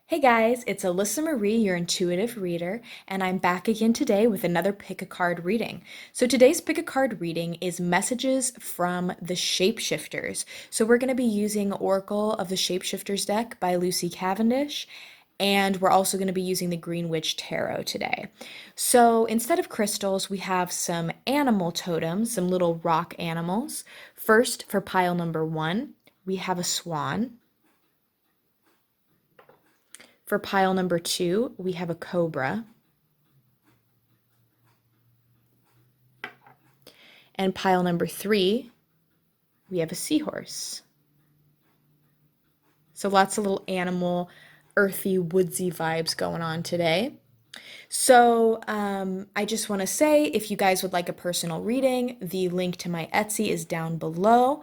Hey guys, it's Alyssa Marie, your intuitive reader, and I'm back again today with another pick a card reading. So today's pick a card reading is Messages from the Shapeshifters. So we're going to be using Oracle of the Shapeshifters deck by Lucy Cavendish, and we're also going to be using the Green Witch Tarot today. So instead of crystals, we have some animal totems, some little rock animals. First, for pile number one, we have a swan. For pile number two, we have a cobra. And pile number three, we have a seahorse. So lots of little animal, earthy, woodsy vibes going on today. So I just want to say, if you guys would like a personal reading, the link to my Etsy is down below,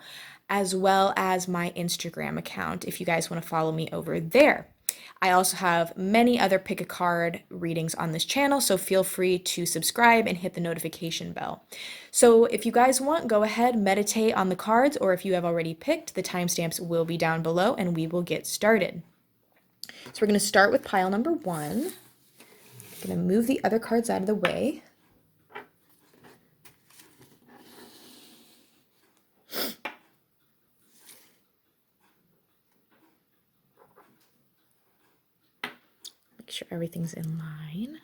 as well as my Instagram account, if you guys want to follow me over there. I also have many other pick a card readings on this channel, so feel free to subscribe and hit the notification bell. So if you guys want, go ahead, meditate on the cards, or if you have already picked, the timestamps will be down below and we will get started. So we're going to start with pile number one. I'm going to move the other cards out of the way. Make sure everything's in line.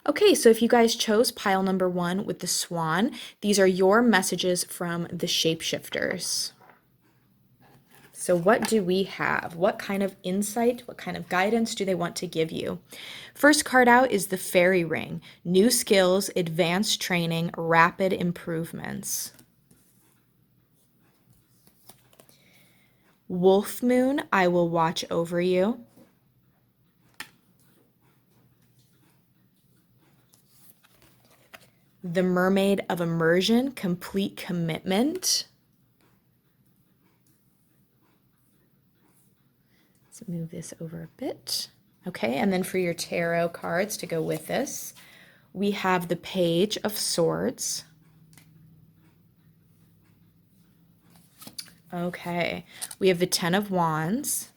Okay, so if you guys chose pile number one with the swan, these are your messages from the shapeshifters. So what do we have? What kind of insight, what kind of guidance do they want to give you? First card out is the fairy ring. New skills, advanced training, rapid improvements. Wolf moon, I will watch over you. The mermaid of immersion, complete commitment. Let's move this over a bit. Okay, and then for your tarot cards to go with this, we have the Page of Swords. Okay, we have the Ten of Wands.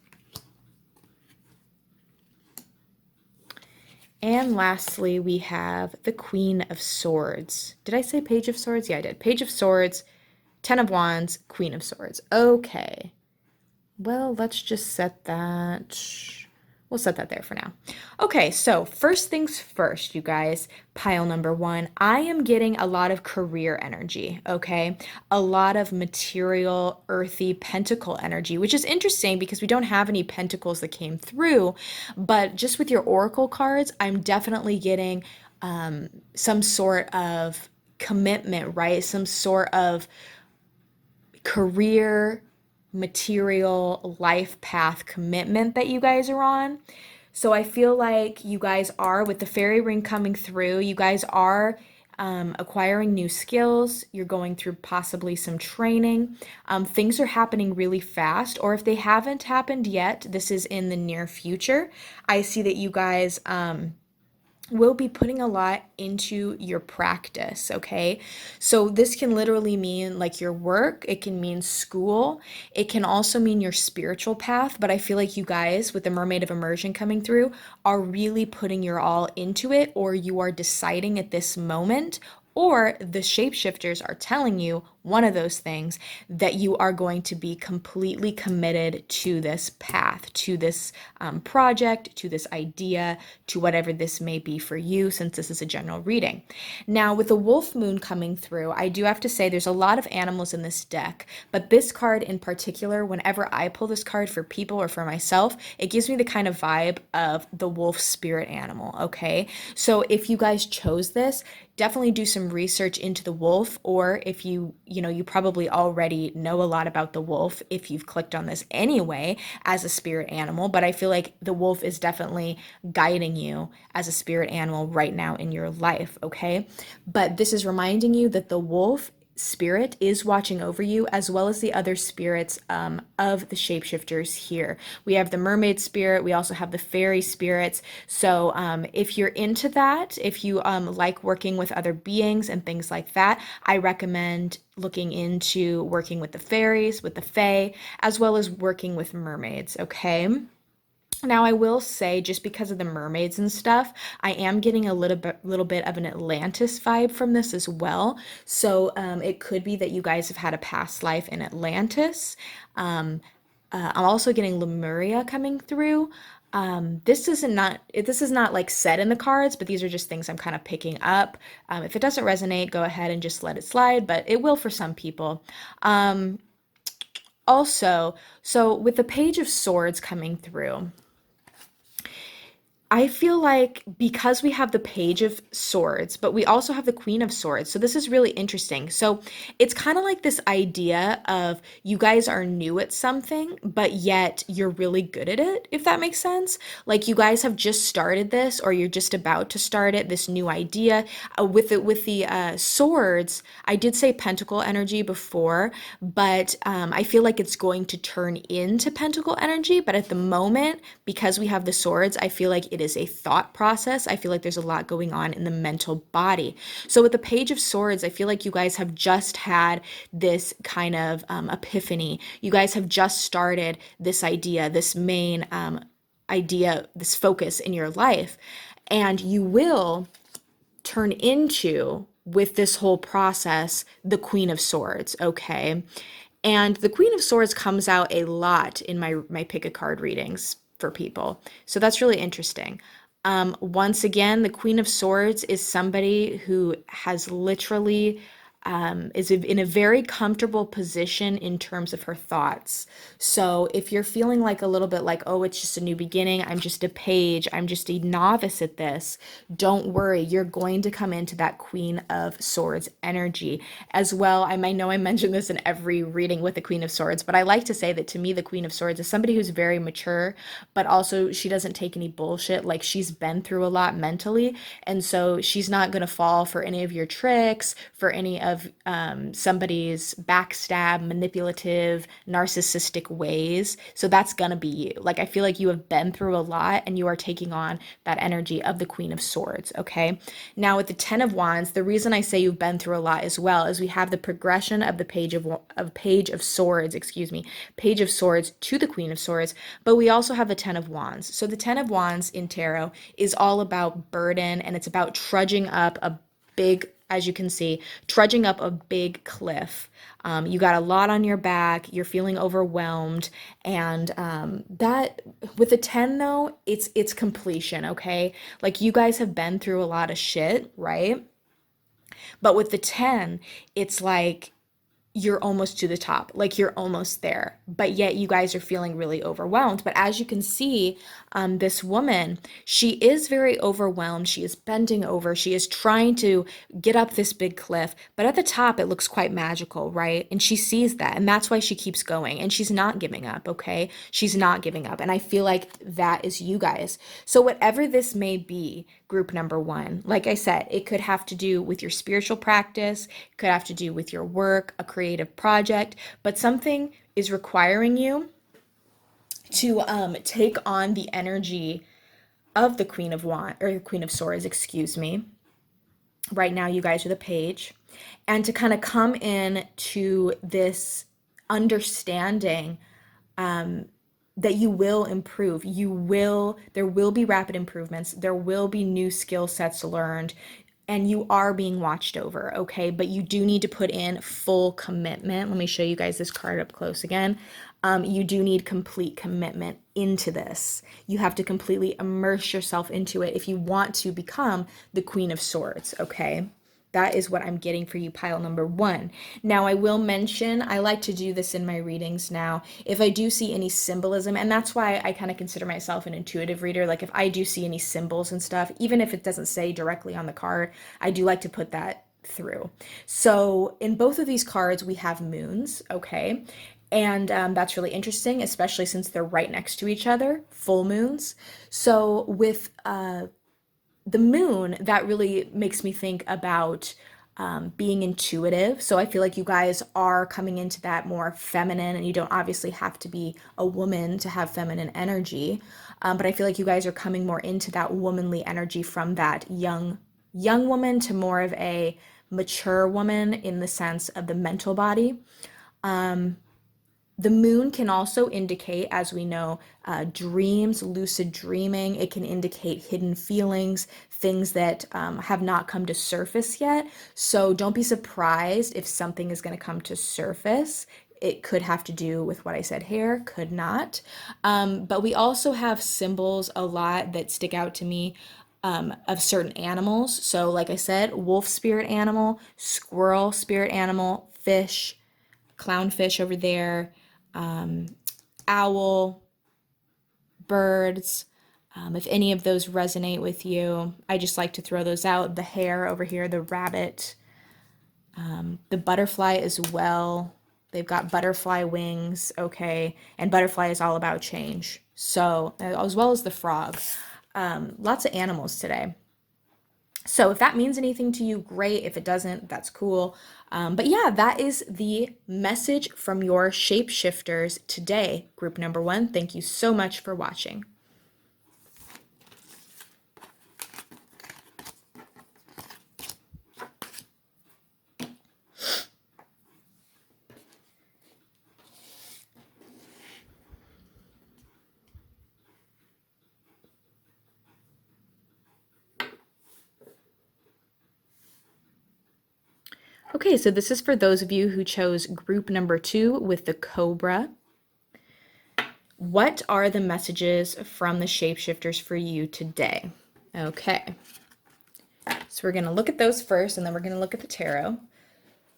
And lastly, we have the Queen of Swords. Did I say Page of Swords? Yeah, I did. Page of Swords, Ten of Wands, Queen of Swords. Okay. Well, let's just set that. We'll set that there for now. Okay, so first things first, you guys, pile number one, I am getting a lot of career energy, okay? A lot of material, earthy pentacle energy, which is interesting because we don't have any pentacles that came through, but just with your oracle cards, I'm definitely getting some sort of commitment, right? Some sort of career, material, life path commitment that you guys are on. So I feel like you guys are, with the fairy ring coming through, you guys are acquiring new skills. You're going through possibly some training. Things are happening really fast, or if they haven't happened yet, this is in the near future. I see that you guys will be putting a lot into your practice, okay? So this can literally mean like your work, it can mean school, it can also mean your spiritual path, but I feel like you guys, with the Mermaid of Immersion coming through, are really putting your all into it, or you are deciding at this moment, or the shapeshifters are telling you one of those things, that you are going to be completely committed to this path, to this project, to this idea, to whatever this may be for you, since this is a general reading. Now, with the wolf moon coming through, I do have to say there's a lot of animals in this deck, but this card in particular, whenever I pull this card for people or for myself, it gives me the kind of vibe of the wolf spirit animal, okay? So if you guys chose this, definitely do some research into the wolf, or if you probably already know a lot about the wolf if you've clicked on this anyway as a spirit animal, but I feel like the wolf is definitely guiding you as a spirit animal right now in your life, okay? But this is reminding you that the wolf spirit is watching over you, as well as the other spirits of the shapeshifters here. We have the mermaid spirit, we also have the fairy spirits. So if you're into that, if you like working with other beings and things like that, I recommend looking into working with the fairies, with the fae, as well as working with mermaids, okay? Now, I will say, just because of the mermaids and stuff, I am getting a little bit of an Atlantis vibe from this as well. So, it could be that you guys have had a past life in Atlantis. Um, I'm also getting Lemuria coming through. This is not like set in the cards, but these are just things I'm kind of picking up. If it doesn't resonate, go ahead and just let it slide, but it will for some people. Um, Also, so with the Page of Swords coming through, I feel like because we have the Page of Swords, but we also have the Queen of Swords. So this is really interesting. So it's kind of like this idea of you guys are new at something, but yet you're really good at it, if that makes sense. Like you guys have just started this, or you're just about to start it, this new idea. With the swords, I did say pentacle energy before, but I feel like it's going to turn into pentacle energy. But at the moment, because we have the swords, I feel like it is a thought process. I feel like there's a lot going on in the mental body. So with the Page of Swords, I feel like you guys have just had this kind of epiphany. You guys have just started this idea, this main idea, this focus in your life. And you will turn into, with this whole process, the Queen of Swords, okay? And the Queen of Swords comes out a lot in my pick a card readings for people. So that's really interesting. Once again, the Queen of Swords is somebody who has literally is in a very comfortable position in terms of her thoughts. So if you're feeling like a little bit like, oh, it's just a new beginning, I'm just a page, I'm just a novice at this, don't worry, you're going to come into that Queen of Swords energy as well. I might know I mention this in every reading with the Queen of Swords, but I like to say that to me, the Queen of Swords is somebody who's very mature, but also she doesn't take any bullshit. Like she's been through a lot mentally, and so she's not going to fall for any of your tricks, for any of somebody's backstab, manipulative, narcissistic ways. So that's going to be you. Like I feel like you have been through a lot and you are taking on that energy of the Queen of Swords, okay? Now with the 10 of Wands, the reason I say you've been through a lot as well is we have the progression of the Page of Swords, excuse me, Page of Swords to the Queen of Swords, but we also have the 10 of Wands. So the 10 of Wands in tarot is all about burden, and it's about trudging up a big, as you can see, trudging up a big cliff. You got a lot on your back, you're feeling overwhelmed, and that with the 10 though, it's completion, okay? Like you guys have been through a lot of shit, right? But with the 10, it's like you're almost to the top, like you're almost there, but yet you guys are feeling really overwhelmed. But as you can see, this woman, she is very overwhelmed. She is bending over. She is trying to get up this big cliff, but at the top, it looks quite magical, right? And she sees that, and that's why she keeps going. And she's not giving up, okay? She's not giving up. And I feel like that is you guys. So, whatever this may be, group number one, like I said, it could have to do with your spiritual practice, it could have to do with your work, a creative project, but something is requiring you to take on the energy of the Queen of Wands, or the Queen of Swords, excuse me. Right now, you guys are the page, and to kind of come in to this understanding that you will improve. There will be rapid improvements. There will be new skill sets learned, and you are being watched over, okay? But you do need to put in full commitment. Let me show you guys this card up close again. You do need complete commitment into this. You have to completely immerse yourself into it if you want to become the Queen of Swords, okay? That is what I'm getting for you, pile number one. Now, I will mention, I like to do this in my readings now. If I do see any symbolism, and that's why I kind of consider myself an intuitive reader, like if I do see any symbols and stuff, even if it doesn't say directly on the card, I do like to put that through. So in both of these cards, we have moons, okay? And that's really interesting, especially since they're right next to each other, full moons. So with the moon, that really makes me think about being intuitive. So I feel like you guys are coming into that more feminine, and you don't obviously have to be a woman to have feminine energy. But I feel like you guys are coming more into that womanly energy from that young woman to more of a mature woman in the sense of the mental body. The moon can also indicate, as we know, dreams, lucid dreaming. It can indicate hidden feelings, things that have not come to surface yet. So don't be surprised if something is going to come to surface. It could have to do with what I said here, could not. But we also have symbols a lot that stick out to me of certain animals. So, like I said, wolf spirit animal, squirrel spirit animal, fish, clownfish over there, owl, birds. If any of those resonate with you, I just like to throw those out. The hare over here, the rabbit, the butterfly as well. They've got butterfly wings, okay, and butterfly is all about change. So, as well as the frog. Lots of animals today. So if that means anything to you, great. If it doesn't, that's cool. But yeah, that is the message from your shapeshifters today. Group number 1, thank you so much for watching. Okay, so this is for those of you who chose group number 2 with the cobra. What are the messages from the shapeshifters for you today? Okay, so we're going to look at those first, and then we're going to look at the tarot.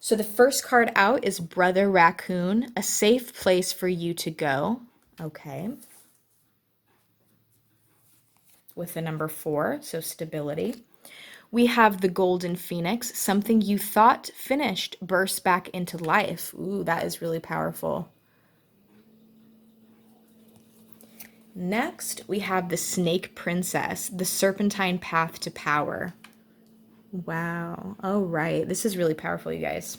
So the first card out is Brother Raccoon, a safe place for you to go. Okay. With the number 4, so stability. We have the Golden Phoenix, something you thought finished bursts back into life. Ooh, that is really powerful. Next, we have the Snake Princess, the serpentine path to power. Wow. All right. This is really powerful, you guys.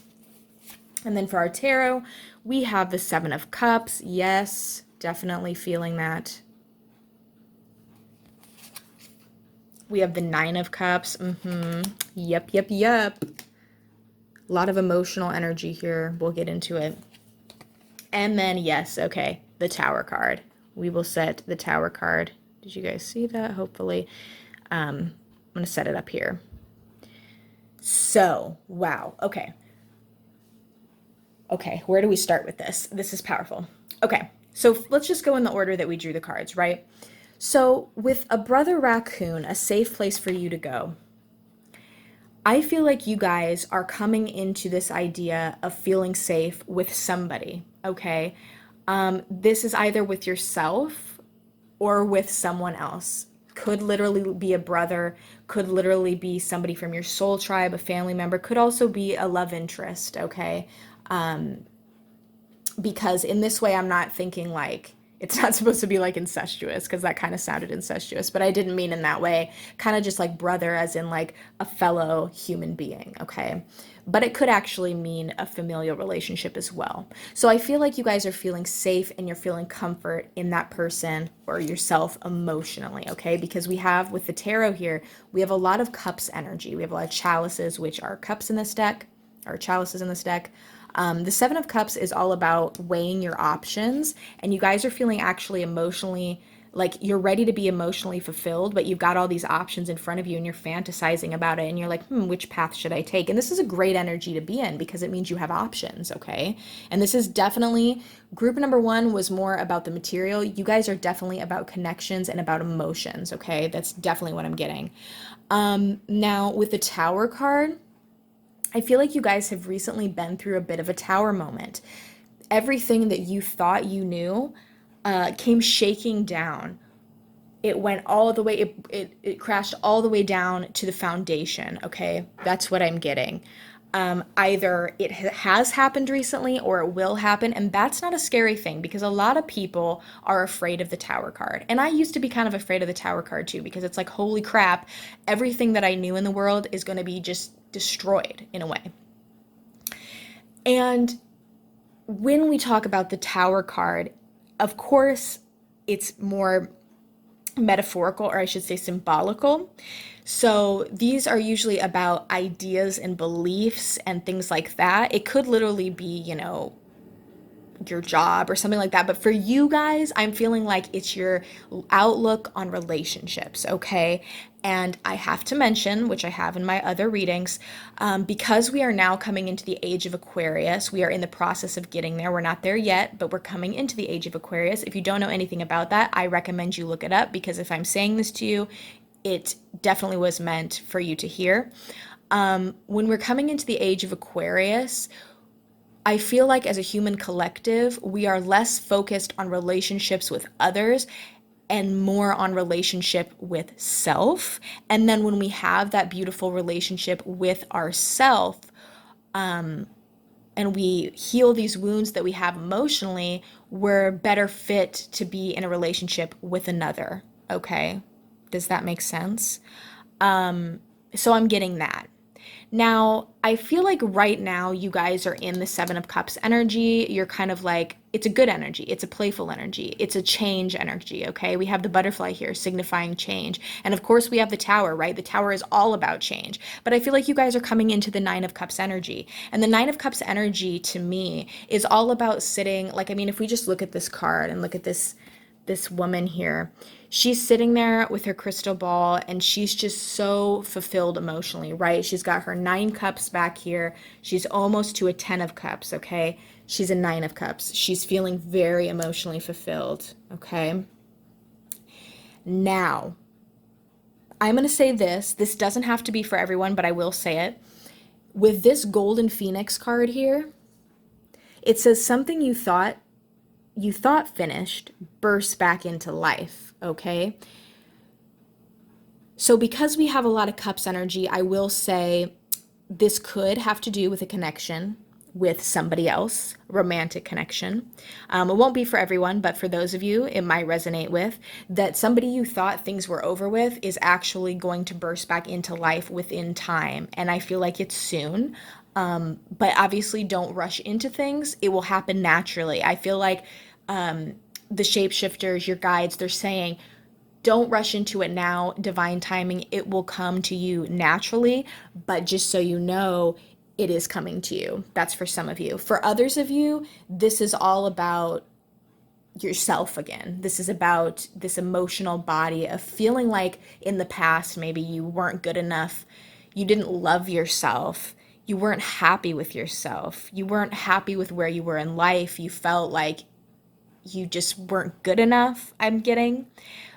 And then for our tarot, we have the Seven of Cups. Yes, definitely feeling that. We have the Nine of Cups. Yep. A lot of emotional energy here. We'll get into it. And then, yes, okay, the Tower card. We will set the Tower card. Did you guys see that? Hopefully. I'm going to set it up here. So, wow. Okay. Okay, where do we start with this? This is powerful. Okay, so let's just go in the order that we drew the cards, right? So with a Brother Raccoon, a safe place for you to go, I feel like you guys are coming into this idea of feeling safe with somebody, okay? This is either with yourself or with someone else. Could literally be a brother, could literally be somebody from your soul tribe, a family member, could also be a love interest, okay? Because in this way, I'm not thinking like, it's not supposed to be like incestuous, because that kind of sounded incestuous, but I didn't mean in that way. Kind of just like brother, as in like a fellow human being, okay? But it could actually mean a familial relationship as well. So I feel like you guys are feeling safe and you're feeling comfort in that person or yourself emotionally, okay? Because we have, with the tarot here, we have a lot of cups energy. We have a lot of chalices, which are cups in this deck, or chalices in this deck. The Seven of Cups is all about weighing your options, and you guys are feeling actually emotionally like you're ready to be emotionally fulfilled, but you've got all these options in front of you and you're fantasizing about it, and you're like, which path should I take? And this is a great energy to be in because it means you have options, okay? And this is definitely, group number 1 was more about the material. You guys are definitely about connections and about emotions, okay? That's definitely what I'm getting. Now, with the Tower card, I feel like you guys have recently been through a bit of a tower moment. Everything that you thought you knew came shaking down. It went all the way, it crashed all the way down to the foundation, okay? That's what I'm getting. Either it has happened recently or it will happen, and that's not a scary thing because a lot of people are afraid of the Tower card. And I used to be kind of afraid of the Tower card too, because it's like, holy crap, everything that I knew in the world is going to be just destroyed in a way. And when we talk about the Tower card, of course, it's more metaphorical, or I should say symbolical. So these are usually about ideas and beliefs and things like that. It could literally be, your job or something like that. But for you guys, I'm feeling like it's your outlook on relationships, okay? And I have to mention, which I have in my other readings, because we are now coming into the age of Aquarius, we are in the process of getting there. We're not there yet, but we're coming into the age of Aquarius. If you don't know anything about that, I recommend you look it up, because if I'm saying this to you, it definitely was meant for you to hear. When we're coming into the age of Aquarius, I feel like as a human collective, we are less focused on relationships with others and more on relationship with self. And then when we have that beautiful relationship with ourself, and we heal these wounds that we have emotionally, we're better fit to be in a relationship with another. Okay? Does that make sense? So I'm getting that. Now, I feel like right now you guys are in the Seven of Cups energy. You're kind of like, it's a good energy. It's a playful energy. It's a change energy, okay? We have the butterfly here signifying change. And of course, we have the Tower, right? The Tower is all about change. But I feel like you guys are coming into the Nine of Cups energy. And the Nine of Cups energy to me is all about sitting, like, I mean, if we just look at this card and look at this woman here. She's sitting there with her crystal ball and she's just so fulfilled emotionally, right? She's got her 9 cups back here. She's almost to a 10 of cups, okay? She's a 9 of cups. She's feeling very emotionally fulfilled, okay? Now, I'm going to say this. This doesn't have to be for everyone, but I will say it. With this golden phoenix card here, it says something you thought finished burst back into life, okay? So because we have a lot of cups energy, I will say this could have to do with a connection with somebody else, romantic connection. It won't be for everyone, but for those of you it might resonate with, that somebody you thought things were over with is actually going to burst back into life within time. And I feel like it's soon. But obviously don't rush into things. It will happen naturally. I feel like the shapeshifters, your guides, they're saying, don't rush into it now. Divine timing, it will come to you naturally. But just so you know, it is coming to you. That's for some of you. For others of you, this is all about yourself again. This is about this emotional body of feeling like in the past, maybe you weren't good enough. You didn't love yourself. You weren't happy with yourself. You weren't happy with where you were in life. You felt like you just weren't good enough, I'm getting.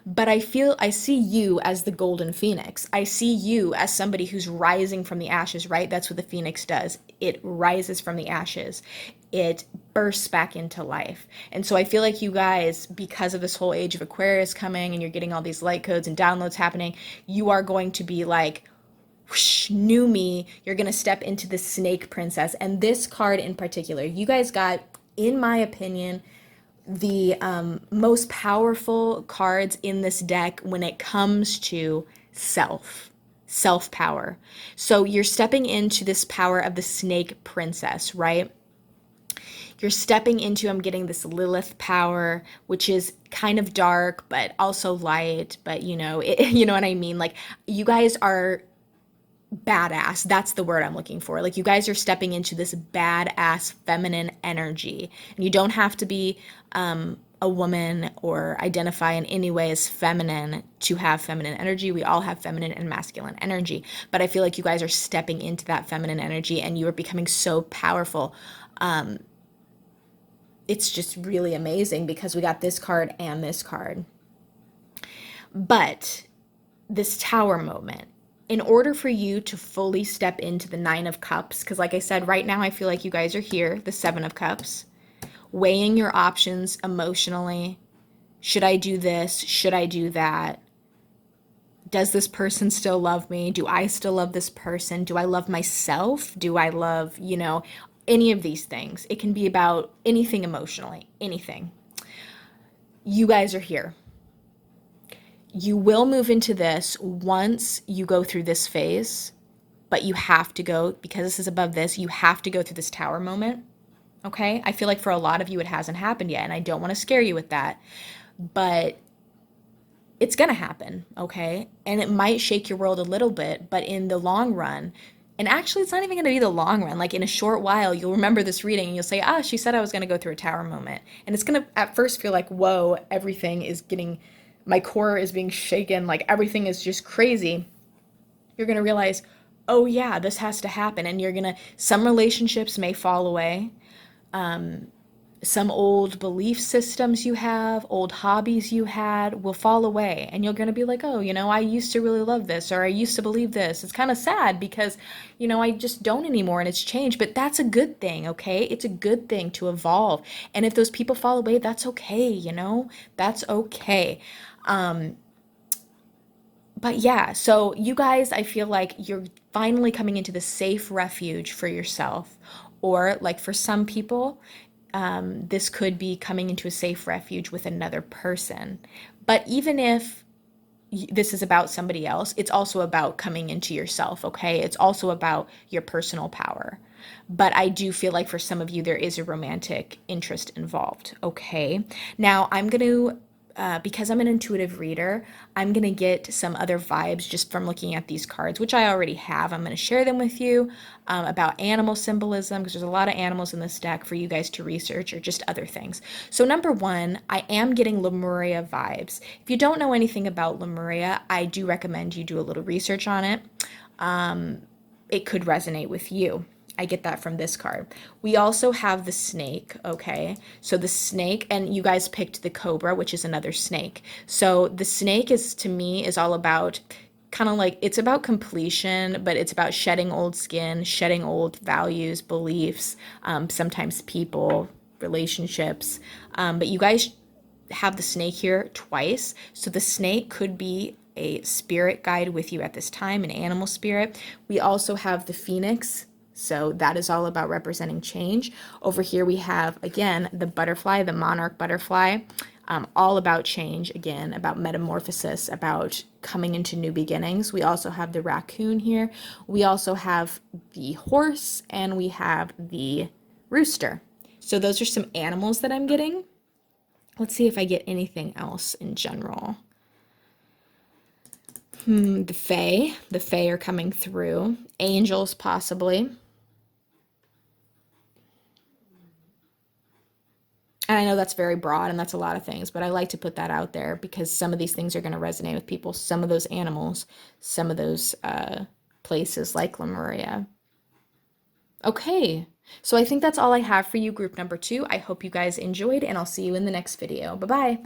But I see you as the golden phoenix. I see you as somebody who's rising from the ashes, right? That's what the phoenix does. It rises from the ashes. It bursts back into life. And so I feel like you guys, because of this whole age of Aquarius coming and you're getting all these light codes and downloads happening, you are going to be like, whoosh, new me. You're going to step into the snake princess. And this card in particular, you guys got, in my opinion, the most powerful cards in this deck when it comes to self power. So you're stepping into this power of the snake princess, right? You're stepping into, I'm getting this Lilith power, which is kind of dark but also light, but you know what I mean? Like, you guys are badass. That's the word I'm looking for. Like, you guys are stepping into this badass feminine energy. And you don't have to be a woman or identify in any way as feminine to have feminine energy. We all have feminine and masculine energy. But I feel like you guys are stepping into that feminine energy and you are becoming so powerful. It's just really amazing because we got this card and this card. But this Tower moment, in order for you to fully step into the 9 of Cups, because like I said, right now I feel like you guys are here, the 7 of Cups, weighing your options emotionally. Should I do this? Should I do that? Does this person still love me? Do I still love this person? Do I love myself? Do I love, any of these things? It can be about anything emotionally, anything. You guys are here. You will move into this once you go through this phase, but you have to go, because this is above this, you have to go through this tower moment. Okay? I feel like for a lot of you, it hasn't happened yet, and I don't want to scare you with that, but it's going to happen, okay? And it might shake your world a little bit, but in the long run, and actually, it's not even going to be the long run. Like in a short while, you'll remember this reading and you'll say, ah, she said I was going to go through a tower moment. And it's going to at first feel like, whoa, everything is getting, my core is being shaken, like everything is just crazy. You're going to realize, oh yeah, this has to happen. And you're going to, some relationships may fall away. Some old belief systems you have, old hobbies you had will fall away. And you're going to be like, oh, I used to really love this, or I used to believe this. It's kind of sad because, I just don't anymore and it's changed. But that's a good thing, okay? It's a good thing to evolve. And if those people fall away, that's okay, That's okay. But yeah, so you guys, I feel like you're finally coming into the safe refuge for yourself. Or like for some people, this could be coming into a safe refuge with another person. But even if this is about somebody else, it's also about coming into yourself, okay? It's also about your personal power. But I do feel like for some of you, there is a romantic interest involved, okay? Now, I'm going to because I'm an intuitive reader, I'm going to get some other vibes just from looking at these cards, which I already have. I'm going to share them with you about animal symbolism, because there's a lot of animals in this deck for you guys to research, or just other things. So number one, I am getting Lemuria vibes. If you don't know anything about Lemuria, I do recommend you do a little research on it. It could resonate with you. I get that from this card. We also have the snake, okay? So the snake, and you guys picked the cobra, which is another snake. So the snake is, to me, is all about kind of like, it's about completion, but it's about shedding old skin, shedding old values, beliefs, sometimes people, relationships. But you guys have the snake here twice. So the snake could be a spirit guide with you at this time, an animal spirit. We also have the phoenix. So that is all about representing change. Over here we have, again, the butterfly, the monarch butterfly, all about change, again, about metamorphosis, about coming into new beginnings. We also have the raccoon here. We also have the horse, and we have the rooster. So those are some animals that I'm getting. Let's see if I get anything else in general. The fae are coming through. Angels, possibly. And I know that's very broad and that's a lot of things, but I like to put that out there because some of these things are going to resonate with people. Some of those animals, some of those places like Lemuria. Okay, so I think that's all I have for you, group number 2. I hope you guys enjoyed, and I'll see you in the next video. Bye-bye.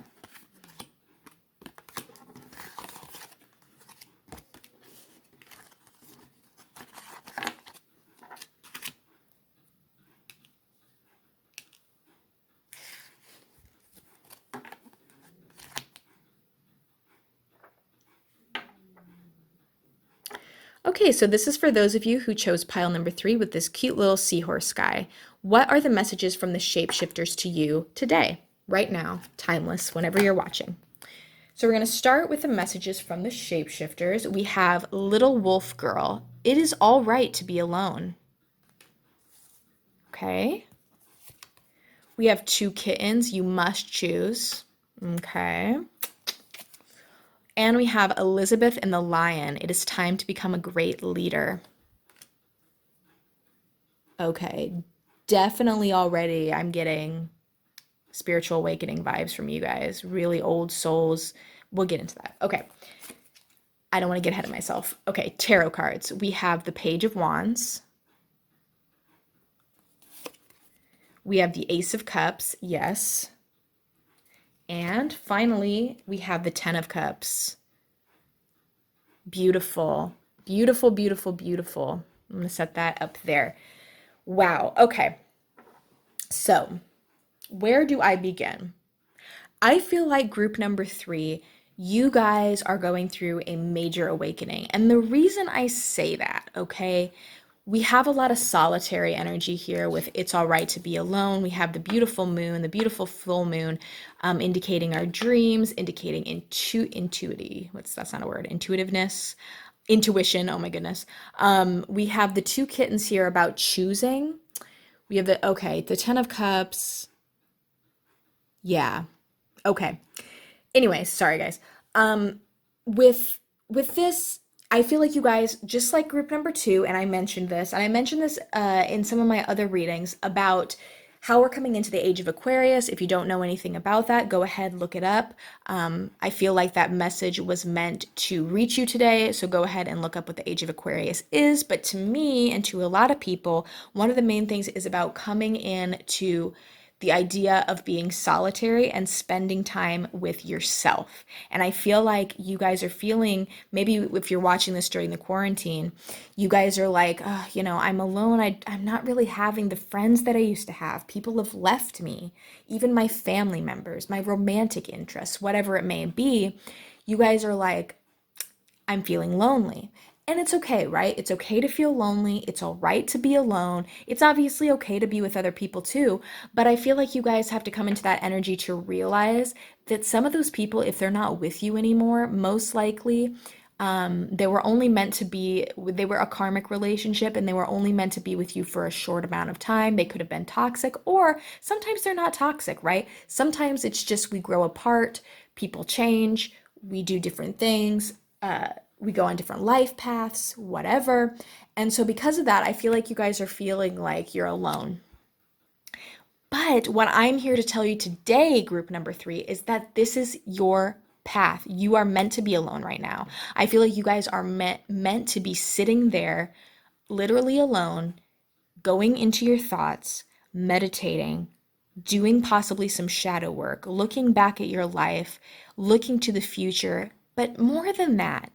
Okay, so this is for those of you who chose pile number 3 with this cute little seahorse guy. What are the messages from the shapeshifters to you today, right now, timeless, whenever you're watching? So we're going to start with the messages from the shapeshifters. We have Little Wolf Girl. It is all right to be alone. Okay. We have 2 kittens. You must choose. Okay. And we have Elizabeth and the Lion. It is time to become a great leader. Okay. Definitely already I'm getting spiritual awakening vibes from you guys. Really old souls. We'll get into that. Okay. I don't want to get ahead of myself. Okay, tarot cards. We have the Page of Wands. We have the Ace of Cups. Yes. And finally, we have the Ten of Cups. Beautiful. Beautiful, beautiful, beautiful. I'm going to set that up there. Wow. Okay. So, where do I begin? I feel like group number 3, you guys are going through a major awakening. And the reason I say that, okay, we have a lot of solitary energy here with it's all right to be alone. We have the beautiful moon, the beautiful full moon, indicating our dreams, indicating intuitivity. That's not a word, intuitiveness. Intuition, oh my goodness. We have the two kittens here about choosing. We have the 10 of cups. Yeah. Okay. Anyways, sorry guys. Um, with this, I feel like you guys, just like group number two, and I mentioned this in some of my other readings about how we're coming into the age of Aquarius. If you don't know anything about that, go ahead, look it up. I feel like that message was meant to reach you today, so go ahead and look up what the age of Aquarius is. But to me and to a lot of people, one of the main things is about coming in to the idea of being solitary and spending time with yourself. And I feel like you guys are feeling, maybe if you're watching this during the quarantine, you guys are like, oh, I'm alone. I'm not really having the friends that I used to have. People have left me, even my family members, my romantic interests, whatever it may be. You guys are like, I'm feeling lonely. And it's okay, right? It's okay to feel lonely. It's all right to be alone. It's obviously okay to be with other people too. But I feel like you guys have to come into that energy to realize that some of those people, if they're not with you anymore, most likely they were only meant to be, they were a karmic relationship and they were only meant to be with you for a short amount of time. They could have been toxic, or sometimes they're not toxic, right? Sometimes it's just we grow apart, people change, we do different things, we go on different life paths, whatever. And so, because of that, I feel like you guys are feeling like you're alone. But what I'm here to tell you today, group number three, is that this is your path. You are meant to be alone right now. I feel like you guys are meant to be sitting there, literally alone, going into your thoughts, meditating, doing possibly some shadow work, looking back at your life, looking to the future. But more than that,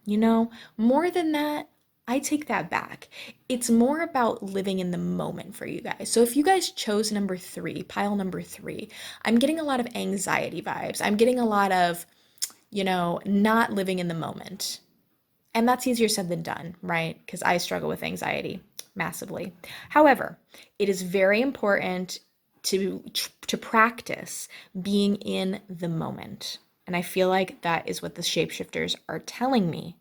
more than that, I take that back. It's more about living in the moment for you guys. So if you guys chose number three, pile number three, I'm getting a lot of anxiety vibes. I'm getting a lot of, not living in the moment. And that's easier said than done, right? Because I struggle with anxiety massively. However, it is very important to practice being in the moment. And I feel like that is what the shapeshifters are telling me.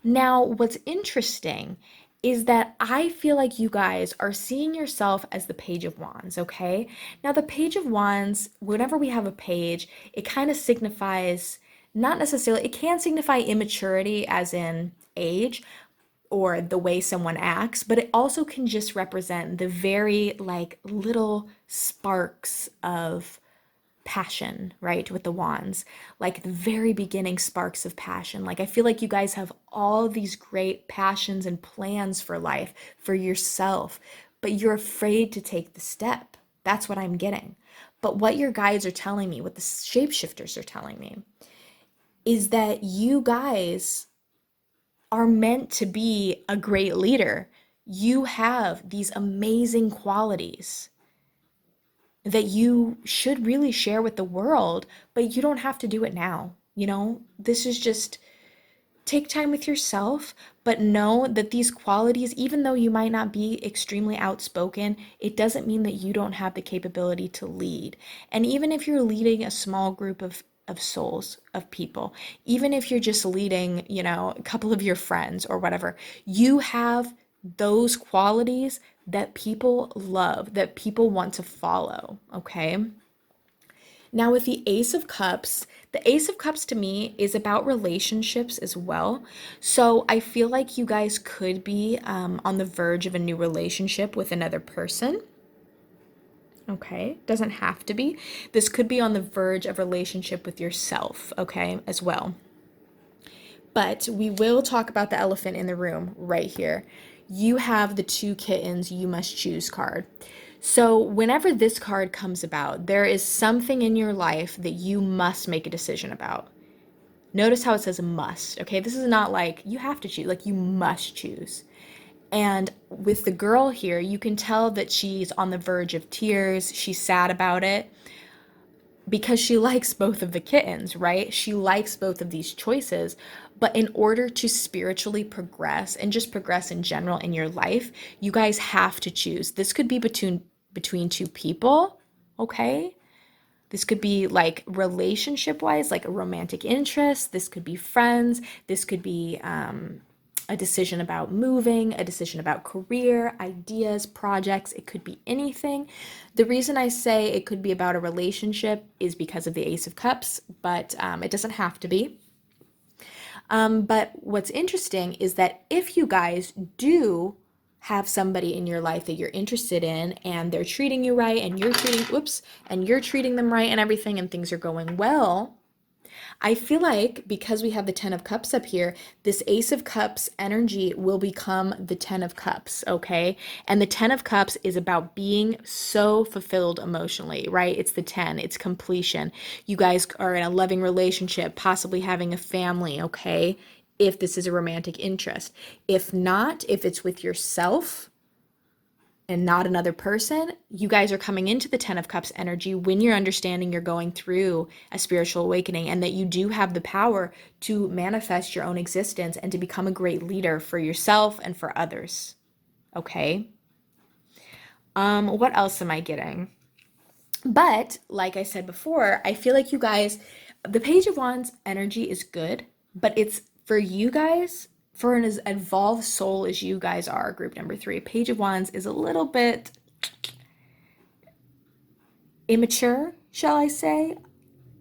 Now, what's interesting is that I feel like you guys are seeing yourself as the Page of Wands, okay? Now, the Page of Wands, whenever we have a page, it kind of signifies, not necessarily, it can signify immaturity as in age or the way someone acts, but it also can just represent the very like little sparks of passion, right? With the wands, like the very beginning sparks of passion. Like I feel like you guys have all these great passions and plans for life, for yourself, but you're afraid to take the step. That's what I'm getting. But what your guides are telling me, what the shapeshifters are telling me, is that you guys are meant to be a great leader. You have these amazing qualities that you should really share with the world, but you don't have to do it now. This is just take time with yourself, but know that these qualities, even though you might not be extremely outspoken, it doesn't mean that you don't have the capability to lead. And even if you're leading a small group of souls, of people, even if you're just leading, a couple of your friends or whatever, you have those qualities that people love, that people want to follow, okay? Now, with the the Ace of Cups to me is about relationships as well. So I feel like you guys could be on the verge of a new relationship with another person. Okay, doesn't have to be. This could be on the verge of relationship with yourself, okay, as well. But we will talk about the elephant in the room right here. You have the two kittens you must choose card. So, whenever this card comes about, there is something in your life that you must make a decision about. Notice how it says must, okay? This is not like you have to choose, like you must choose. And with the girl here, you can tell that she's on the verge of tears. She's sad about it because she likes both of the kittens, right? She likes both of these choices. But in order to spiritually progress and just progress in general in your life, you guys have to choose. This could be between two people, okay? This could be like relationship wise, like a romantic interest. This could be friends. This could be a decision about moving, a decision about career, ideas, projects. It could be anything. The reason I say it could be about a relationship is because of the Ace of Cups, but it doesn't have to be. But what's interesting is that if you guys do have somebody in your life that you're interested in and they're treating you right and you're treating them right and everything and things are going well, I feel like because we have the 10 of Cups up here, this Ace of Cups energy will become the 10 of Cups, okay? And the 10 of Cups is about being so fulfilled emotionally, right? It's the 10, it's completion. You guys are in a loving relationship, possibly having a family, okay? If this is a romantic interest. If not, if it's with yourself, and not another person, you guys are coming into the 10 of Cups energy when you're understanding you're going through a spiritual awakening and that you do have the power to manifest your own existence and to become a great leader for yourself and for others. Okay? What else am I getting? But like I said before, I feel like you guys, the Page of Wands energy is good, but it's for you guys, for an as evolved soul as you guys are, group number 3. Page of Wands is a little bit immature, shall I say?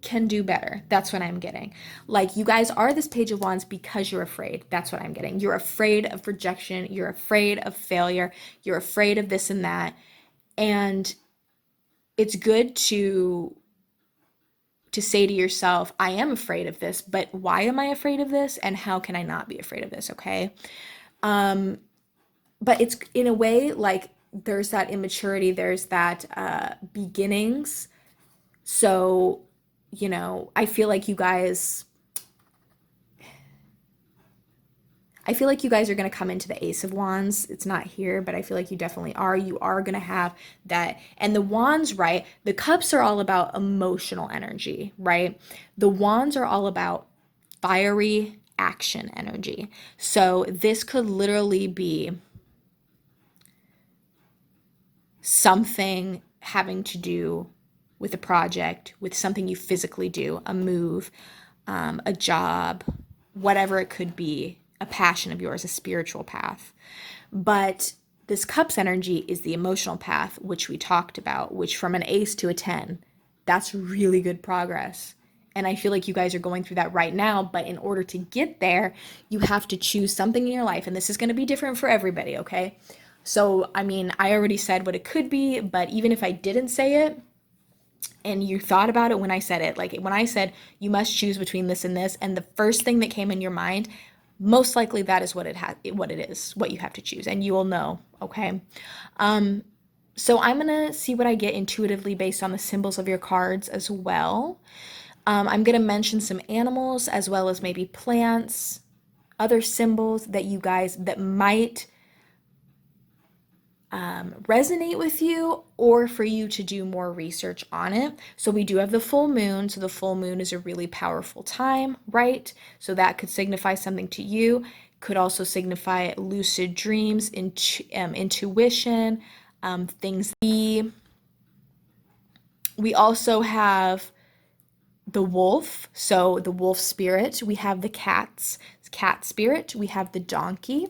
Can do better. That's what I'm getting. Like, you guys are this Page of Wands because you're afraid. That's what I'm getting. You're afraid of rejection. You're afraid of failure. You're afraid of this and that. And it's good to say to yourself, I am afraid of this, but why am I afraid of this? And how can I not be afraid of this? Okay. But it's in a way like there's that immaturity, there's that beginnings. So, I feel like you guys are going to come into the Ace of Wands. It's not here, but I feel like you definitely are. You are going to have that. And the Wands, right? The Cups are all about emotional energy, right? The Wands are all about fiery action energy. So this could literally be something having to do with a project, with something you physically do, a move, a job, whatever it could be, a passion of yours, a spiritual path. But this Cups energy is the emotional path, which we talked about, which from an Ace to a 10, that's really good progress. And I feel like you guys are going through that right now, but in order to get there, you have to choose something in your life. And this is going to be different for everybody, okay? So, I mean, I already said what it could be, but even if I didn't say it, and you thought about it when I said it, like when I said you must choose between this and this, and the first thing that came in your mind, most likely that is what it is, what you have to choose, and you will know, okay? So I'm gonna see what I get intuitively based on the symbols of your cards as well. I'm gonna mention some animals as well as maybe plants, other symbols that might resonate with you or for you to do more research on it. So we do have the full moon. So the full moon is a really powerful time, right? So that could signify something to you. Could also signify lucid dreams, intuition, things. We also have the wolf. So the wolf spirit. We have the cat spirit. We have the donkey.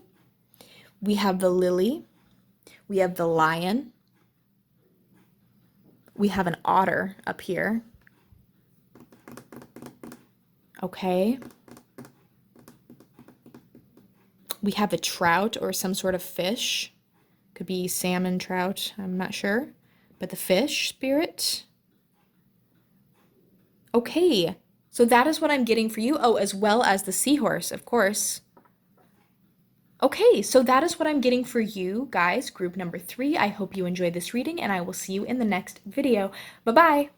We have the lily. We have the lion. We have an otter up here. Okay. We have a trout or some sort of fish. Could be salmon, trout, I'm not sure. But the fish spirit. Okay. So that is what I'm getting for you. Oh, as well as the seahorse, of course. Okay, so that is what I'm getting for you guys, group number 3. I hope you enjoyed this reading, and I will see you in the next video. Bye-bye.